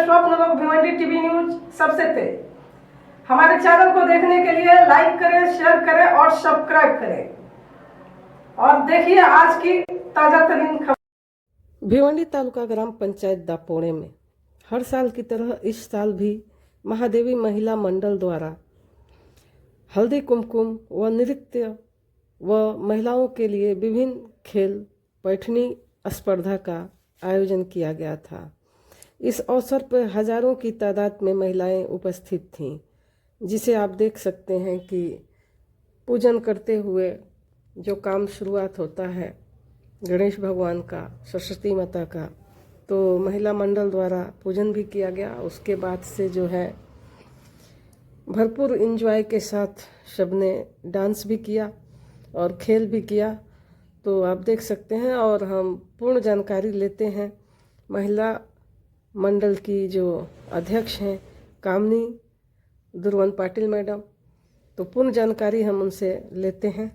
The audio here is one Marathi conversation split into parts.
स्वप्न लोग भिवंडी टीवी न्यूज सबसे तेज। हमारे चैनल को देखने के लिए लाइक करें, शेयर करें और सब्सक्राइब करें और देखिए आज की ताजा तरीन खबर। भिवंडी तालुका ग्राम पंचायत दापोड़े में हर साल की तरह इस साल भी महादेवी महिला मंडल द्वारा हल्दी कुमकुम व नृत्य व महिलाओं के लिए विभिन्न खेल पैठनी स्पर्धा का आयोजन किया गया था। इस अवसर पर हजारों की तादाद में महिलाएं उपस्थित थीं, जिसे आप देख सकते हैं कि पूजन करते हुए जो काम शुरुआत होता है गणेश भगवान का, सरस्वती माता का, तो महिला मंडल द्वारा पूजन भी किया गया। उसके बाद से जो है भरपूर एंजॉय के साथ सबने डांस भी किया और खेल भी किया, तो आप देख सकते हैं। और हम पूर्ण जानकारी लेते हैं महिला मंडल की जो अध्यक्ष हैं कामनी दुर्वन पाटिल मैडम, तो पूर्ण जानकारी हम उनसे लेते हैं।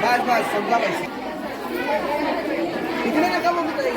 बस बस सबका पैसे इतने ना कम होता है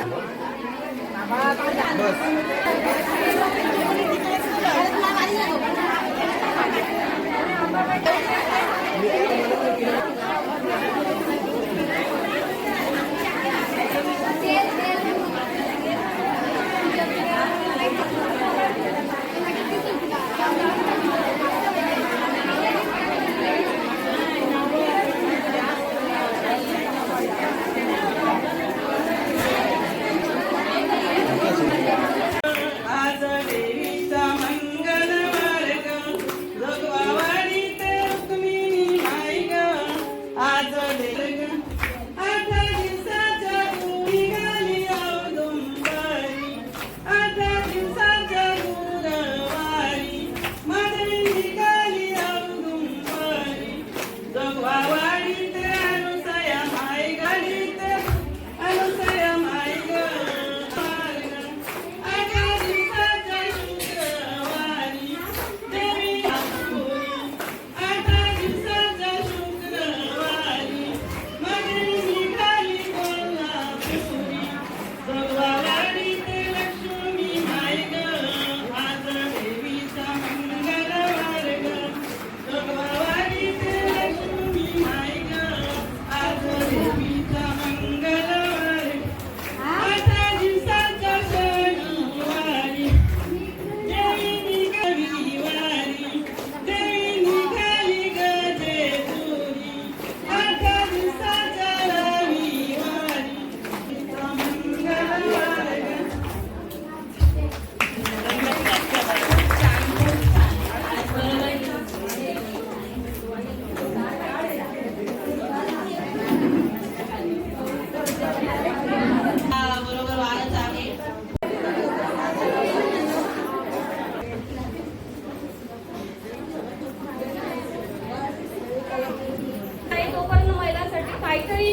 काहीतरी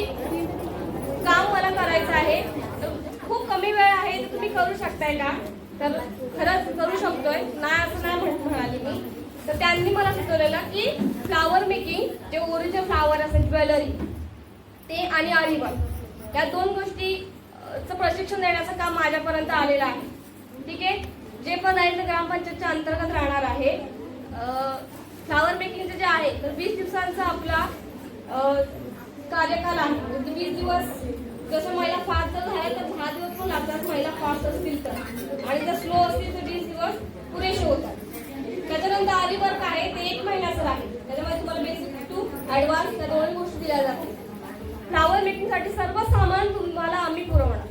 काम मला करायचं आहे, खूप कमी वेळ आहे, तर तुम्ही करू शकताय का? तर खरंच करू शकतोय ना, असं नाही म्हणाली मी. तर त्यांनी मला सुचवलेलं की फ्लावर मेकिंग, जे ओरिजिनल फ्लावर असेल ज्वेलरी ते आणि आरीवर्क, या दोन गोष्टीचं प्रशिक्षण देण्याचं काम माझ्यापर्यंत आलेलं आहे. ठीक आहे, जे पण आहे ते ग्रामपंचायतच्या अंतर्गत राहणार आहे. फ्लावर मेकिंगचं जे आहे तर 20 दिवसांचा आपला कार्यकाल आहे. 20 दिवस जसं महिला फास्ट जर झाल्या तर 10 दिवस पण लागतात महिला फास्ट असतील तर, आणि जर स्लो असतील तर 20 दिवस पुरेसे होतात. त्याच्यानंतर आरी वर्क आहे ते 1 महिन्याचं आहे. त्याच्यामध्ये तुम्हाला बेसिक टू ऍडव्हान्स त्या दोन्ही गोष्टी दिल्या सामान तुम्हाला आम्ही पुरवणार.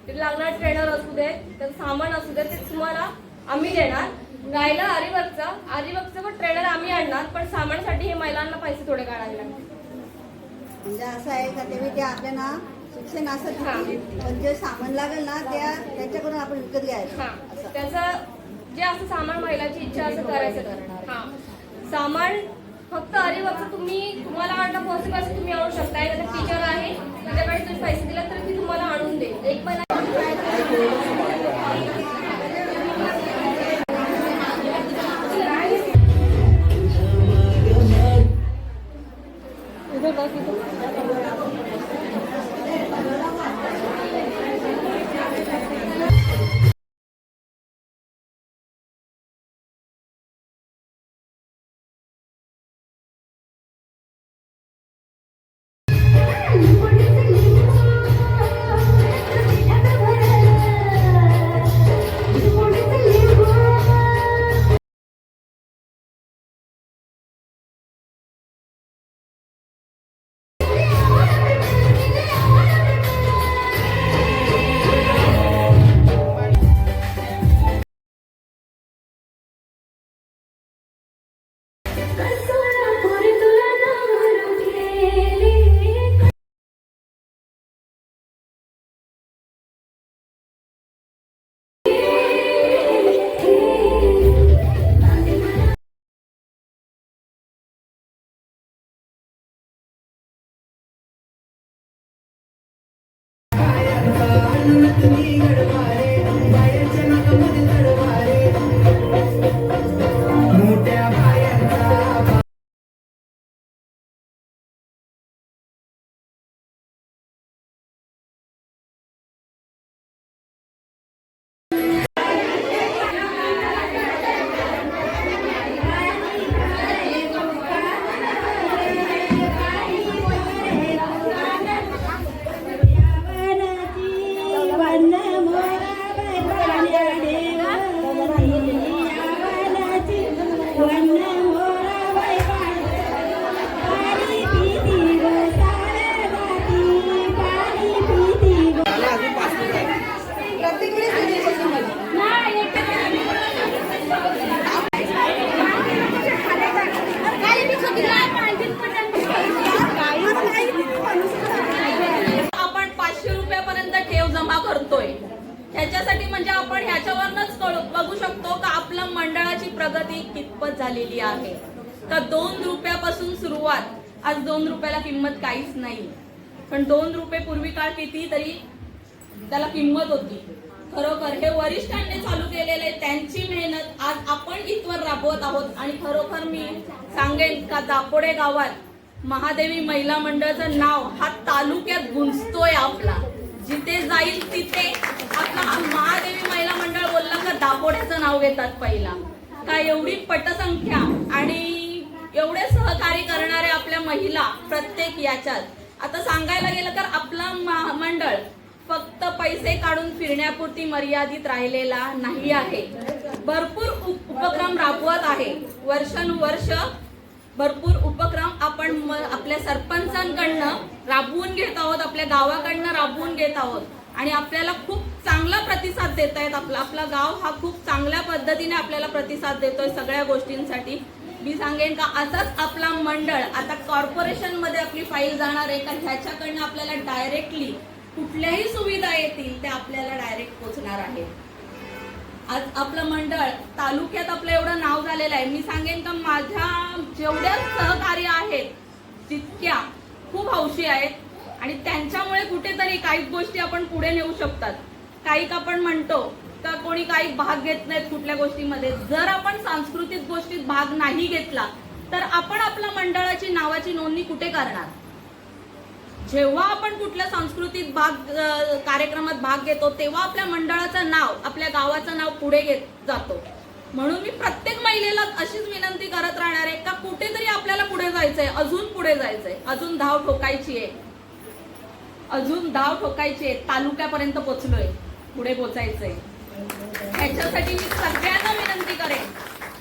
ते लागणार ट्रेनर असू दे, त्याचं सामान असू दे, ते तुम्हाला आम्ही देणार. राहिला आरीवर्कचं पण ट्रेनर आम्ही आणणार, पण सामानासाठी हे महिलांना पैसे थोडे काढावे लागतील. म्हणजे असं आहे का ते आपल्याला शिक्षण असं हां. पण जे सामान लागेल ना त्याच्याकडून आपण विकत घ्यायचं. हा, त्याचं जे असं सामान महिलाची इच्छा असं करायचं. हा, सामान फक्त आरीवर्कचं तुम्हाला आणणं पॉसिबल असेल तुम्ही आणू शकताय. त्याचा टीचर आहे, त्याच्याकडे तुम्ही पैसे दिला तर ती तुम्हाला आणून देईल. एक महिना आपण 500 रुपयापर्यंत ठेव जमा करतोय. ह्याच्यासाठी म्हणजे आपण ह्याच्यावरच बघू शकतो का आपल्या मंडळाची प्रगती कितपत झालेली आहे. का 2 रुपयापासून सुरुवात, आज 2 रुपयाला किंमत काहीच नाही, पण 2 रुपये पूर्वी काळ किती तरी त्याला किंमत होती. खरोखर हे वरिष्ठांनी चालू केलेले त्यांची मेहनत आज आपण इथवर राबवत आहोत. आणि खरोखर मी सांगेन का दापोडे गावात महादेवी महिला मंडळाचं नाव हा तालुक्यात गुंजतोय. आपला जिथे जाईल तिथे आपला महादेवी महिला मंडळ बोलला का दापोड्याचं नाव घेतात पहिला. का एवढी पटसंख्या आणि एवढे सहकार्य करणारे आपल्या महिला प्रत्येक याच्यात. आता सांगायला गेलं तर आपला मंडळ फक्त पैसे काढून फिरण्यापुरती मर्यादित राहिलेला नाही आहे. भरपूर उपक्रम राबवत आहे. वर्षानुवर्ष भरपूर उपक्रम आपण आपल्या सरपंचांकडनं राबवून घेत आहोत, आपल्या गावाकडनं राबवून घेत आहोत आणि आपल्याला खूप चांगला प्रतिसाद देत आहेत. आपला गाव हा खूप चांगल्या पद्धतीने आपल्याला प्रतिसाद देतोय सगळ्या गोष्टींसाठी. मी सांगेन का असाच आपला मंडळ आता कॉर्पोरेशन मध्ये आपली फाईल जाणार आहे का ह्याच्याकडनं आपल्याला डायरेक्टली कुठल्याही सुविधा येतील त्या आपल्याला डायरेक्ट पोहोचणार आहे. आज आपलं मंडळ तालुक्यात आपलं एवढं नाव झालेलं आहे. मी सांगेन का माझ्या जेवढ्या सहकार्य आहेत तितक्या खूप हौशी आहेत आणि त्यांच्यामुळे कुठेतरी काही गोष्टी आपण पुढे नेऊ शकतात. काही आपण म्हणतो का कोणी काही भाग घेत नाहीत कुठल्या गोष्टीमध्ये. जर आपण सांस्कृतिक गोष्टीत भाग नाही घेतला तर आपण आपल्या मंडळाची नावाची नोंदणी कुठे करणार. जेव्हा आपण कुठल्या सांस्कृतिक कार्यक्रमात भाग घेतो तेव्हा आपल्या मंडळाचं नाव, आपल्या गावाचं नाव पुढे घेत जातो. म्हणून मी प्रत्येक महिलेला अशीच विनंती करत राहणार आहे का कुठेतरी आपल्याला पुढे जायचंय, अजून पुढे जायचंय, अजून धाव ठोकायची आहे, अजून धाव ठोकायची आहे. तालुक्यापर्यंत पोहोचलोय, पुढे पोहोचायचंय. ह्याच्यासाठी मी सगळ्यांना विनंती करेन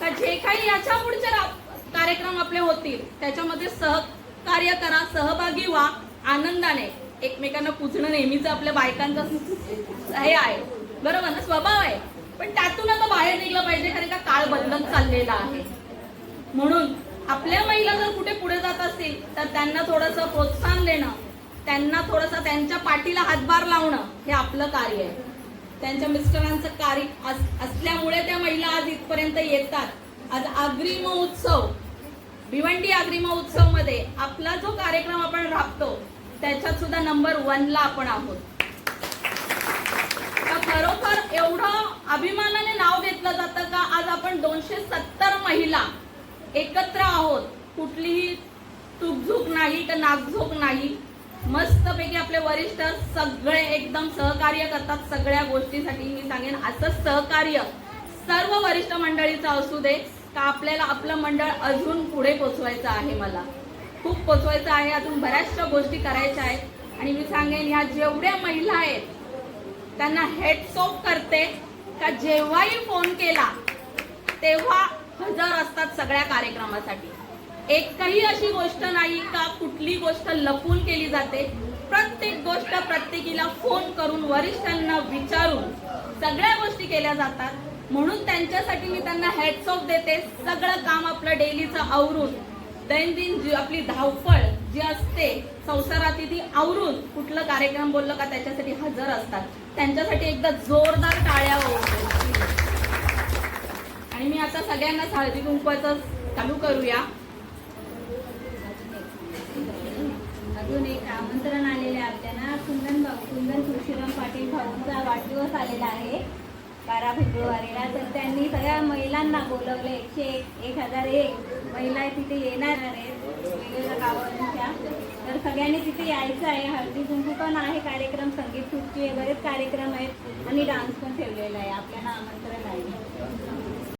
का जे काही याच्या पुढचे कार्यक्रम आपले होतील त्याच्यामध्ये सहकार्य करा, सहभागी व्हा, आनंदाने एकमेकांना पुजणं नेहमीच आपल्या बायकांचा हे आहे, बरोबर ना, स्वभाव आहे. पण त्यातून आता बाहेर निघलं पाहिजे, कारण का काळ बदलत चाललेला आहे. म्हणून आपल्या महिला जर कुठे पुढे जात असतील तर त्यांना थोडंसं प्रोत्साहन देणं, त्यांना थोडंसं त्यांच्या पाठीला हातभार लावणं हे आपलं कार्य आहे. त्यांच्या मिस्टरांचं कार्य असल्यामुळे त्या महिला आज इथपर्यंत येतात. आज आगरी महोत्सव, भिवंडी आगरी महोत्सव मध्ये आपला जो कार्यक्रम आपण राबतो त्याच्यात सुद्धा नंबर 1 ला आपण आहोत. खरोखर एवढं अभिमानाने नाव घेतलं जातं का आज आपण 270 महिला एकत्र आहोत. कुठलीही चूकझूक नाही तर नाकझूक नाही. मस्तपैकी आपले वरिष्ठ सगळे एकदम सहकार्य करतात सगळ्या गोष्टीसाठी. मी सांगेन असंच सहकार्य सर्व वरिष्ठ मंडळीचं असू दे का आपल्याला आपलं मंडळ अजून पुढे पोचवायचं आहे. मला खूप पोचवायचं आहे, अजून बऱ्याचशा गोष्टी करायच्या आहेत. आणि मी सांगेन ह्या जेवढ्या महिला आहेत त्यांना हेड्स ऑफ करते का जेव्हाही फोन केला तेव्हा हजर असतात सगळ्या कार्यक्रमासाठी. एकही अशी गोष्ट नाही का कुठली गोष्ट लपून केली जाते. प्रत्येक गोष्ट प्रत्येकीला फोन करून वरिष्ठांना विचारून सगळ्या गोष्टी केल्या जातात. म्हणून त्यांच्यासाठी मी त्यांना हेड्स ऑफ देते. सगळं काम आपलं डेलीचं आवरून, दैनंदिन जी आपली धावपळ जी असते संसारात ती आवरून कुठलं कार्यक्रम बोललं का त्याच्यासाठी हजर असतात. त्यांच्यासाठी एकदा जोरदार टाळ्या होऊ. आणि मी आता सगळ्यांना हळदी कुंकवाचं चालू करूया. अजून एक आमंत्रण आलेलं आहे आपल्याला. कुंदन तुळशीराम पाटील भाऊंचा वाढदिवस आलेला आहे 12 फेब्रुवारीला. तर त्यांनी सगळ्या महिलांना बोलवले. 101 महिला तिथे येणार आहेत वेगवेगळ्या गावांच्या. तर सगळ्यांनी तिथे यायचं आहे. हळदी कुंकू पण आहे कार्यक्रम, संगीत खुर्ची, बरेच कार्यक्रम आहेत आणि डान्स पण ठेवलेला आहे. आपल्याला आमंत्रण आहे.